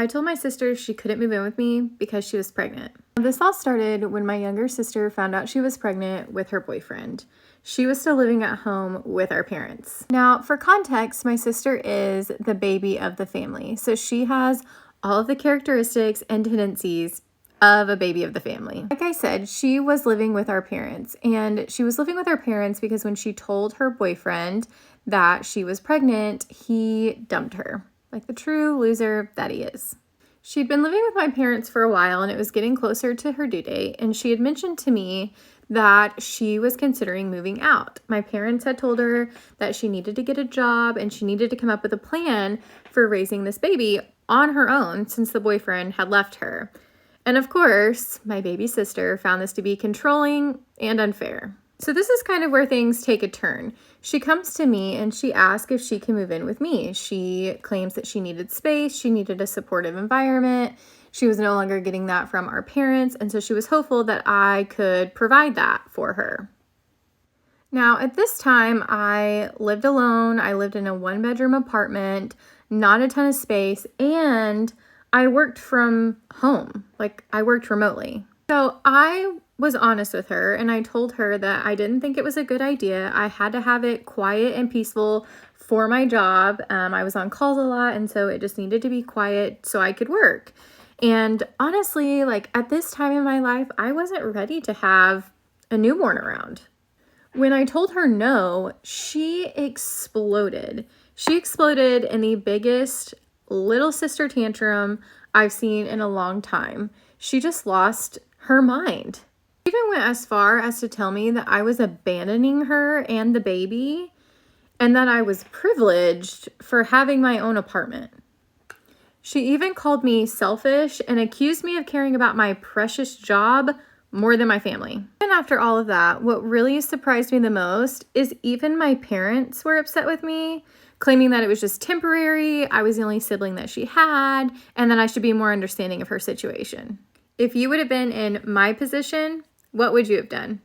I told my sister she couldn't move in with me because she was pregnant. This all started when my younger sister found out she was pregnant with her boyfriend. She was still living at home with our parents. Now, for context, my sister is the baby of the family, so she has all of the characteristics and tendencies of a baby of the family. Like I said, she was living with our parents, and she was living with our parents because when she told her boyfriend that she was pregnant, he dumped her, like the true loser that he is. She'd been living with my parents for a while, and it was getting closer to her due date, and she had mentioned to me that she was considering moving out. My parents had told her that she needed to get a job and she needed to come up with a plan for raising this baby on her own since the boyfriend had left her. And of course, my baby sister found this to be controlling and unfair. So this is kind of where things take a turn. She comes to me and she asks if she can move in with me. She claims that she needed space, she needed a supportive environment. She was no longer getting that from our parents, and so she was hopeful that I could provide that for her. Now, at this time, I lived alone. I lived in a one-bedroom apartment, not a ton of space, and I worked from home. Like, I worked remotely. So I was honest with her, and I told her that I didn't think it was a good idea. I had to have it quiet and peaceful for my job. I was on calls a lot, and so it just needed to be quiet so I could work. And honestly, like at this time in my life, I wasn't ready to have a newborn around. When I told her no, she exploded. She exploded in the biggest little sister tantrum I've seen in a long time. She just lost her mind. She even went as far as to tell me that I was abandoning her and the baby, and that I was privileged for having my own apartment. She even called me selfish and accused me of caring about my precious job more than my family. And after all of that, what really surprised me the most is even my parents were upset with me, claiming that it was just temporary, I was the only sibling that she had, and that I should be more understanding of her situation. If you would have been in my position, what would you have done?